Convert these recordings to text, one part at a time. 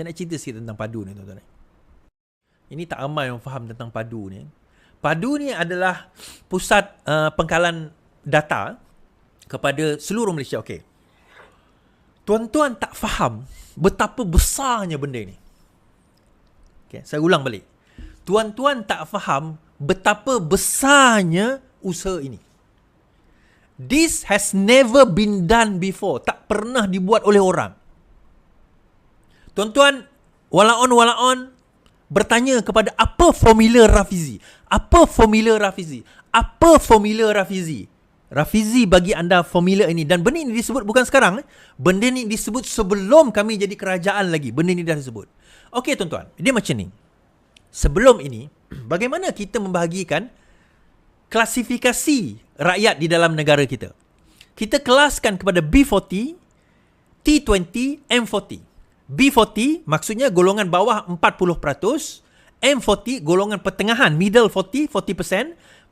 Saya nak cerita sikit tentang padu ni, tuan-tuan. Ini tak ramai yang faham tentang padu ni. Padu ni adalah pusat pengkalan data kepada seluruh Malaysia. Okey. Tuan-tuan tak faham betapa besarnya benda ni. Okay, saya ulang balik. Tuan-tuan tak faham betapa besarnya usaha ini. This has never been done before. Tak pernah dibuat oleh orang. Tuan-tuan, walaon bertanya kepada apa formula Rafizi? Apa formula Rafizi? Apa formula Rafizi? Rafizi bagi anda formula ini. Dan benda ini disebut bukan sekarang. Benda ini disebut sebelum kami jadi kerajaan lagi. Benda ini dah disebut. Okey tuan-tuan, dia macam ni. Sebelum ini, bagaimana kita membahagikan klasifikasi rakyat di dalam negara kita? Kita kelaskan kepada B40, T20, M40. B40 maksudnya golongan bawah 40%, M40 golongan pertengahan, middle 40%,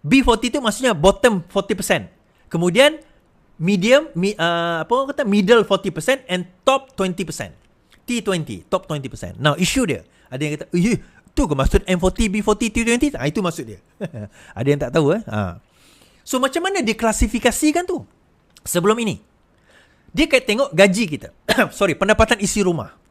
B40 itu maksudnya bottom 40%. Kemudian medium, middle 40% and top 20%. T20, top 20%. Now, isu dia. Ada yang kata, itu ke maksud M40, B40, T20? Itu maksud dia. Ada yang tak tahu. So, macam mana dia klasifikasikan tu? Sebelum ini, dia kait tengok gaji kita. Pendapatan isi rumah.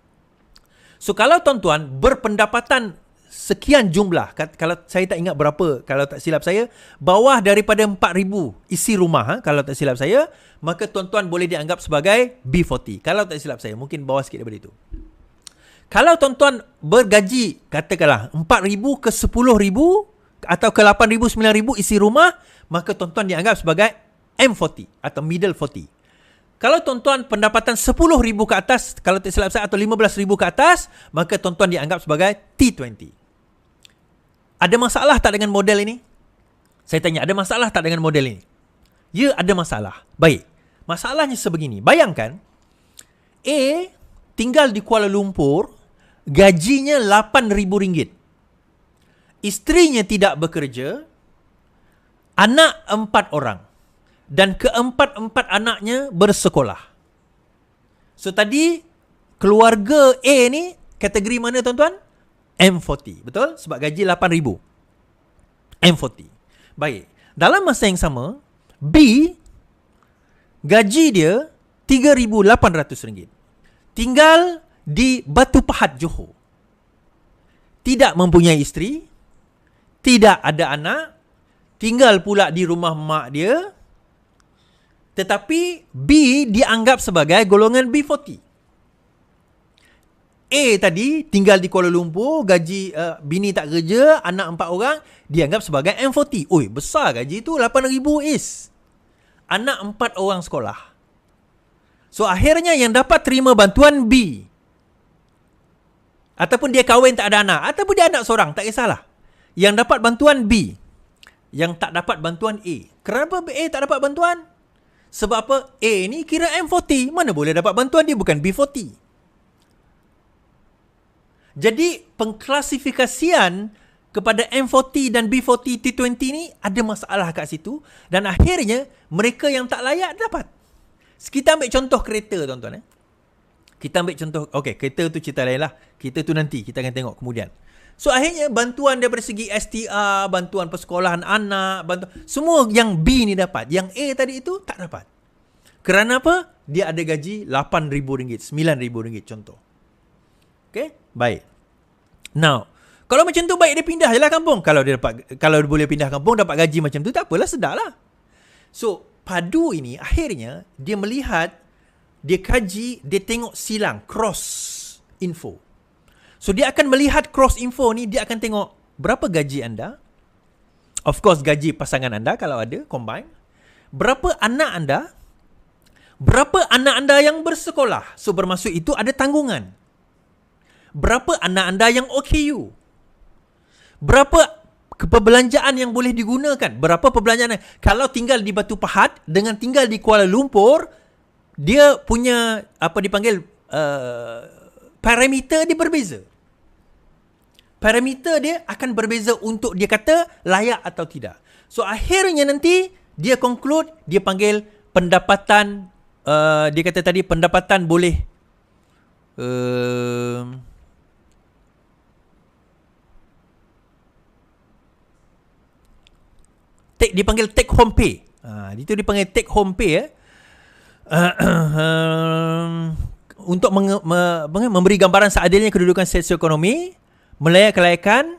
So, kalau tuan-tuan berpendapatan sekian jumlah, kalau saya tak ingat berapa, kalau tak silap saya, bawah daripada 4,000 isi rumah, kalau tak silap saya, maka tuan-tuan boleh dianggap sebagai B40. Kalau tak silap saya, mungkin bawah sikit daripada itu. Kalau tuan-tuan bergaji, katakanlah 4,000 ke 10,000 atau ke 8,000, 9,000 isi rumah, maka tuan-tuan dianggap sebagai M40 atau middle 40. Kalau tuan-tuan pendapatan 10,000 ke atas, kalau tak silap saya, atau 15,000 ke atas, maka tuan-tuan dianggap sebagai T20. Ada masalah tak dengan model ini? Saya tanya, ada masalah tak dengan model ini? Ya, ada masalah. Baik. Masalahnya sebegini. Bayangkan, A tinggal di Kuala Lumpur, gajinya RM8,000. Isterinya tidak bekerja, anak 4 orang. Dan keempat-empat anaknya bersekolah. So tadi, keluarga A ni, kategori mana tuan-tuan? M40. Betul? Sebab gaji RM8,000. M40. Baik. Dalam masa yang sama, B, gaji dia RM3,800. Tinggal di Batu Pahat, Johor. Tidak mempunyai isteri, tidak ada anak, tinggal pula di rumah mak dia, tetapi B dianggap sebagai golongan B40. A tadi tinggal di Kuala Lumpur, gaji bini tak kerja, anak 4 orang, dianggap sebagai M40. Oi, besar gaji tu, RM8,000 is. Anak 4 orang sekolah. So, akhirnya yang dapat terima bantuan B. Ataupun dia kahwin tak ada anak, ataupun dia anak seorang, tak kisahlah. Yang dapat bantuan B. Yang tak dapat bantuan A. Kenapa A tak dapat bantuan? Sebab apa? A ni kira M40. Mana boleh dapat bantuan, dia bukan B40. Jadi, pengklasifikasian kepada M40 dan B40 T20 ni ada masalah kat situ. Dan akhirnya, mereka yang tak layak dapat. Kita ambil contoh kereta, tuan-tuan. Kita ambil contoh, okey, kereta tu cerita lain lah. Kita tu nanti, kita akan tengok kemudian. So, akhirnya bantuan daripada segi STR, bantuan persekolahan anak, semua yang B ni dapat. Yang A tadi itu tak dapat. Kerana apa? Dia ada gaji RM8,000, RM9,000 contoh. Okay? Baik. Now, kalau macam tu baik dia pindah je lah kampung. Kalau dia boleh pindah kampung, dapat gaji macam tu, tak apalah, sedar lah. So, padu ini akhirnya dia melihat, dia kaji, dia tengok silang, cross info. So, dia akan melihat cross info ni, dia akan tengok berapa gaji anda. Of course, gaji pasangan anda kalau ada, combine. Berapa anak anda. Berapa anak anda yang bersekolah. So, bermaksud itu ada tanggungan. Berapa anak anda yang OKU? Berapa perbelanjaan yang boleh digunakan? Berapa perbelanjaan? Kalau tinggal di Batu Pahat dengan tinggal di Kuala Lumpur, dia punya apa dipanggil parameter dia berbeza. Parameter dia akan berbeza untuk dia kata layak atau tidak. So akhirnya nanti dia conclude, dia panggil pendapatan, dia kata tadi pendapatan boleh Dipanggil take home pay. Itu dipanggil take home pay untuk memberi gambaran seadilnya kedudukan sosioekonomi, melayak kelayakan,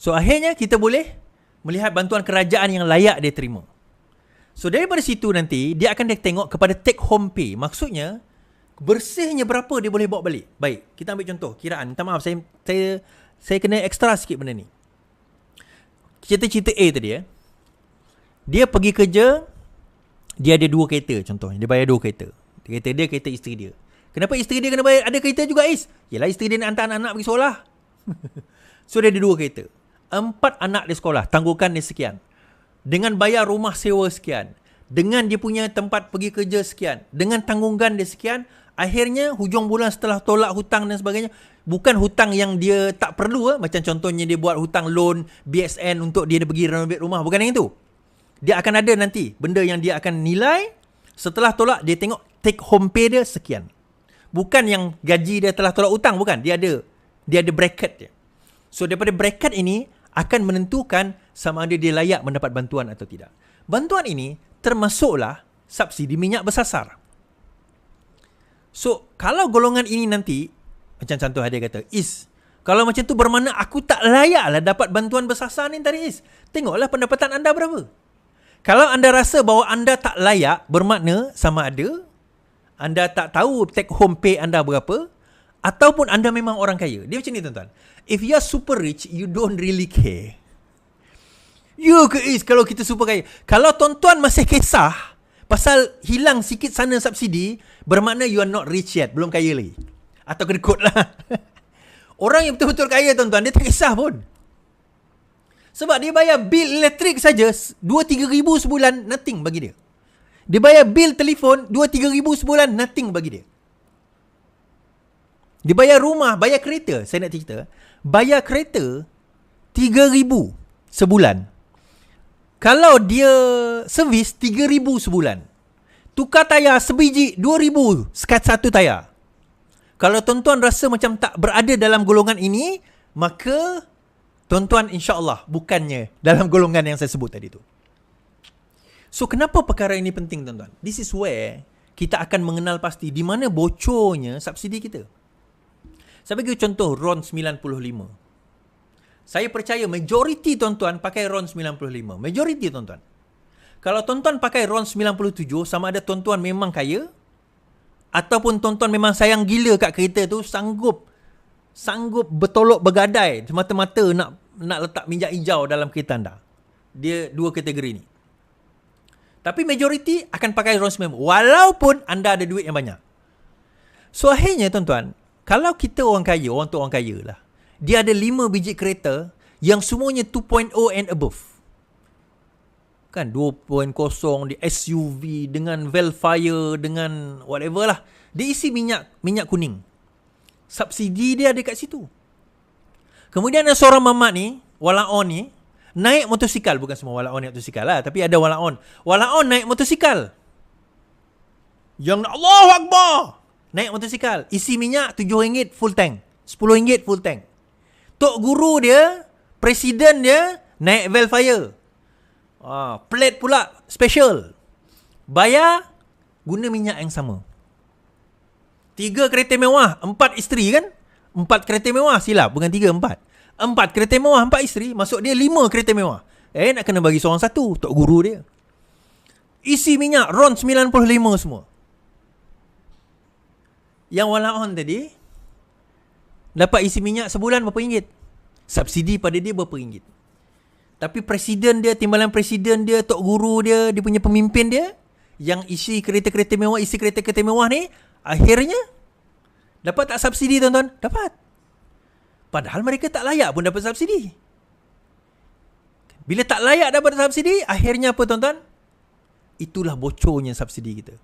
So akhirnya kita boleh melihat bantuan kerajaan yang layak dia terima. So daripada situ nanti dia akan tengok kepada take home pay. Maksudnya bersihnya berapa dia boleh bawa balik. Baik, kita ambil contoh kiraan. Minta maaf saya kena ekstra sikit benda ni. Cerita A tadi Dia pergi kerja, dia ada 2 kereta contohnya. Dia bayar 2 kereta. Kereta dia, kereta isteri dia. Kenapa isteri dia kena bayar ada kereta juga Yalah isteri dia nak hantar anak-anak pergi sekolah. So dia ada 2 kereta. 4 anak di sekolah, tangguhkan dia sekian. Dengan bayar rumah sewa sekian. Dengan dia punya tempat pergi kerja sekian. Dengan tanggungan dia sekian. Akhirnya hujung bulan setelah tolak hutang dan sebagainya. Bukan hutang yang dia tak perlu. Macam contohnya dia buat hutang loan BSN untuk dia pergi renovate rumah. Bukan yang itu. Dia akan ada nanti benda yang dia akan nilai. Setelah tolak dia tengok take home pay dia sekian. Bukan yang gaji dia telah tolak hutang. Bukan. Dia ada bracket dia. So daripada bracket ini akan menentukan sama ada dia layak mendapat bantuan atau tidak. Bantuan ini termasuklah subsidi minyak bersasar. So, kalau golongan ini nanti, macam contoh dia kata, kalau macam tu bermakna aku tak layaklah dapat bantuan bersasar ni tadi Tengoklah pendapatan anda berapa. Kalau anda rasa bahawa anda tak layak, bermakna sama ada anda tak tahu take home pay anda berapa, ataupun anda memang orang kaya. Dia macam ni tuan-tuan. If you are super rich, you don't really care. You ke kalau kita super kaya. Kalau tuan-tuan masih kisah pasal hilang sikit sana subsidi, bermakna you are not rich yet. Belum kaya lagi. Atau kena quote lah. Orang yang betul-betul kaya tuan-tuan, dia tak kisah pun. Sebab dia bayar bil elektrik saja 2-3 ribu sebulan, nothing bagi dia. Dia bayar bil telefon 2-3 ribu sebulan, nothing bagi dia. Dia bayar rumah, bayar kereta. Saya nak cerita. Bayar kereta 3,000 sebulan. Kalau dia servis 3,000 sebulan. Tukar tayar sebiji 2,000 satu tayar. Kalau tuan-tuan rasa macam tak berada dalam golongan ini, maka tuan-tuan insya-Allah bukannya dalam golongan yang saya sebut tadi tu. So kenapa perkara ini penting tuan-tuan? This is where kita akan mengenal pasti di mana bocornya subsidi kita. Saya bagi contoh RON 95. Saya percaya majoriti tuan-tuan pakai RON 95. Majoriti tuan-tuan. Kalau tuan-tuan pakai RON 97, sama ada tuan-tuan memang kaya ataupun tuan-tuan memang sayang gila kat kereta tu, sanggup bertolak bergadai semata-mata nak letak minyak hijau dalam kereta anda. Dia 2 kategori ni. Tapi majoriti akan pakai RON 95 walaupun anda ada duit yang banyak. So akhirnya tuan-tuan, kalau kita orang kaya lah, dia ada 5 biji kereta yang semuanya 2.0 and above. Kan 2.0 di SUV dengan Velfire dengan whatever lah. Dia isi minyak kuning. Subsidi dia ada kat situ. Kemudian ada seorang mamat ni, walaon ni, naik motosikal. Bukan semua walaon naik motosikal lah, tapi ada walaon. Walaon naik motosikal. Yang Allahu Akbar! Naik motosikal. Isi minyak RM7 full tank. RM10 full tank. Tok guru dia, presiden dia, naik Velfire. Plate pula special. Bayar, guna minyak yang sama. 3 kereta mewah, 4 isteri kan? 4 kereta mewah, silap. Bukan 3, 4. 4 kereta mewah, 4 isteri. Masuk dia 5 kereta mewah. Nak kena bagi seorang satu, tok guru dia. Isi minyak, RON 95 semua. Yang walaon tadi dapat isi minyak sebulan berapa ringgit? Subsidi pada dia berapa ringgit? Tapi presiden dia, timbalan presiden dia, tok guru dia, dia punya pemimpin dia yang isi kereta-kereta mewah ni, akhirnya dapat tak subsidi tuan-tuan? Dapat. Padahal mereka tak layak pun dapat subsidi. Bila tak layak dapat subsidi, akhirnya apa tuan-tuan? Itulah bocornya subsidi kita.